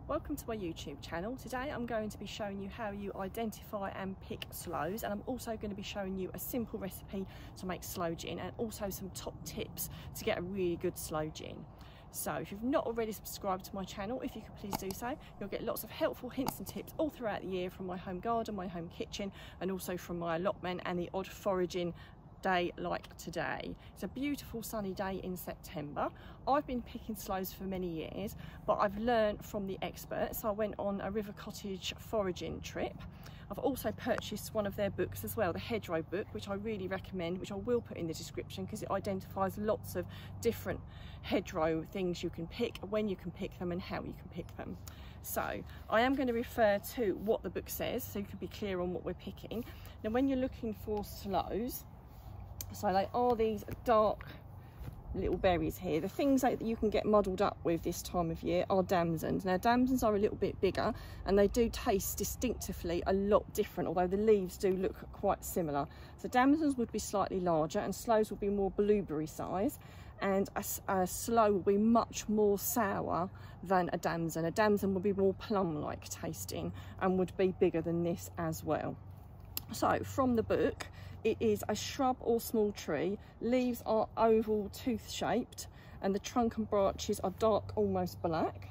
Welcome to my YouTube channel. Today I'm going to be showing you how you identify and pick sloes, and I'm also going to be showing you a simple recipe to make sloe gin and also some top tips to get a really good sloe gin. So if you've not already subscribed to my channel, if you could please do so. You'll get lots of helpful hints and tips all throughout the year from my home garden, my home kitchen, and also from my allotment and the odd foraging day like today. It's a beautiful sunny day in September. I've been picking sloes for many years, but I've learned from the experts. I went on a river cottage foraging trip. I've also purchased one of their books as well, the hedgerow book, which I really recommend, which I will put in the description because it identifies lots of different hedgerow things you can pick, when you can pick them and how you can pick them. So I am going to refer to what the book says so you can be clear on what we're picking. Now when you're looking for sloes, so they are these dark little berries here. The things that you can get muddled up with this time of year are damsons. Now damsons are a little bit bigger and they do taste distinctively a lot different, although the leaves do look quite similar. So damsons would be slightly larger and sloes would be more blueberry size, and a sloe will be much more sour than a damson. A damson would be more plum-like tasting and would be bigger than this as well. So from the book, it is a shrub or small tree. Leaves are oval, tooth shaped, and the trunk and branches are dark, almost black.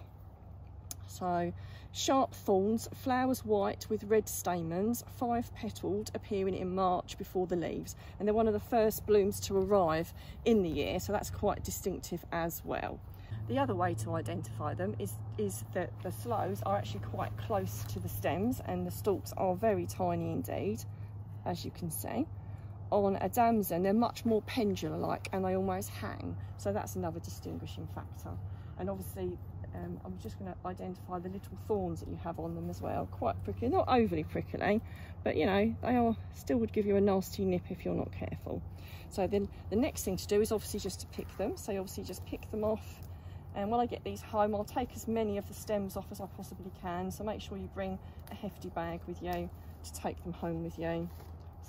So sharp thorns, flowers white with red stamens, 5-petaled, appearing in March before the leaves, and they're one of the first blooms to arrive in the year, so that's quite distinctive as well. The other way to identify them is that the sloes are actually quite close to the stems and the stalks are very tiny indeed, as you can see. On a damson, they're much more pendular-like and they almost hang, so that's another distinguishing factor. And obviously, I'm just going to identify the little thorns that you have on them as well. Quite prickly, not overly prickly, but you know, they are still would give you a nasty nip if you're not careful. So then the next thing to do is obviously just to pick them. So you obviously just pick them off. And when I get these home, I'll take as many of the stems off as I possibly can. So make sure you bring a hefty bag with you to take them home with you.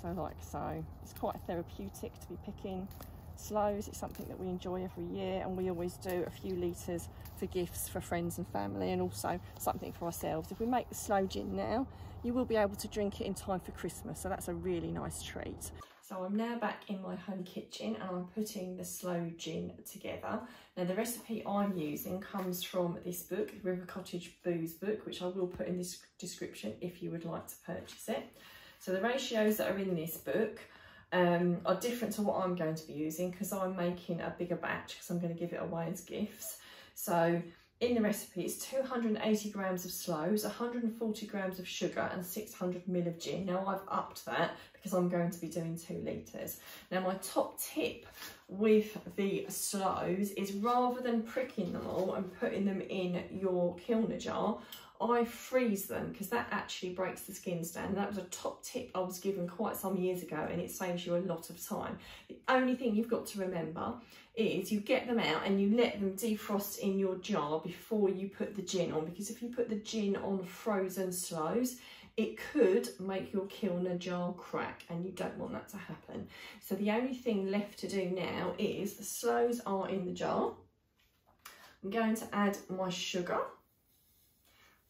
So like so. It's quite therapeutic to be picking sloes. It's something that we enjoy every year, and we always do a few litres for gifts for friends and family, and also something for ourselves. If we make the sloe gin now, you will be able to drink it in time for Christmas, so that's a really nice treat. So I'm now back in my home kitchen and I'm putting the sloe gin together. Now the recipe I'm using comes from this book, the River Cottage Booze book, which I will put in this description if you would like to purchase it. So the ratios that are in this book are different to what I'm going to be using because I'm making a bigger batch because I'm going to give it away as gifts. So in the recipe, it's 280 grams of sloes, 140 grams of sugar and 600 ml of gin. Now I've upped that because I'm going to be doing 2 litres. Now my top tip with the sloes is rather than pricking them all and putting them in your kilner jar, I freeze them because that actually breaks the skins down. That was a top tip I was given quite some years ago and it saves you a lot of time. The only thing you've got to remember is you get them out and you let them defrost in your jar before you put the gin on, because if you put the gin on frozen sloes, it could make your kilner jar crack and you don't want that to happen. So the only thing left to do now is the sloes are in the jar. I'm going to add my sugar.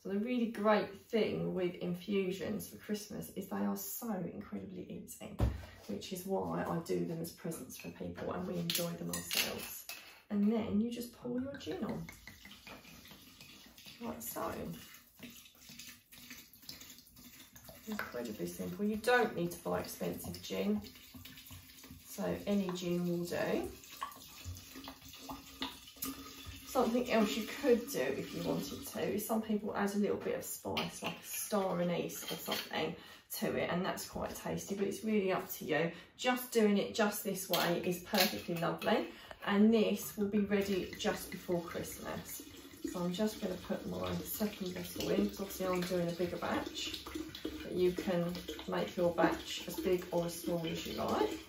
So the really great thing with infusions for Christmas is they are so incredibly easy, which is why I do them as presents for people and we enjoy them ourselves. And then you just pour your gin on, like so. Incredibly simple. You don't need to buy expensive gin, so any gin will do. Something else you could do if you wanted to is some people add a little bit of spice, like a star anise or something to it, and that's quite tasty, but it's really up to you. Just doing it just this way is perfectly lovely, and this will be ready just before Christmas. So I'm just going to put my second bottle in, because obviously I'm doing a bigger batch, but you can make your batch as big or as small as you like.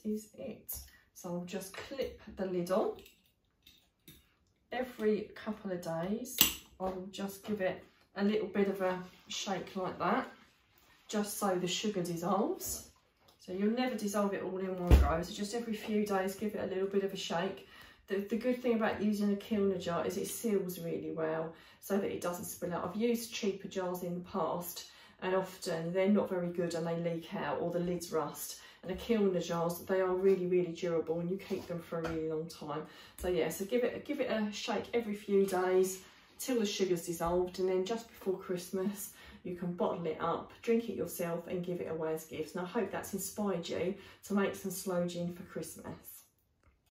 Is it. So I'll just clip the lid on. Every couple of days I will just give it a little bit of a shake like that, just so the sugar dissolves. So you'll never dissolve it all in one go, so just every few days give it a little bit of a shake. The good thing about using a kilner jar is it seals really well so that it doesn't spill out. I've used cheaper jars in the past and often they're not very good and they leak out or the lids rust. And the kilner jars, they are really, really durable and you keep them for a really long time. So yeah, so give it a shake every few days till the sugar's dissolved, and then just before Christmas you can bottle it up, drink it yourself and give it away as gifts. And I hope that's inspired you to make some sloe gin for Christmas.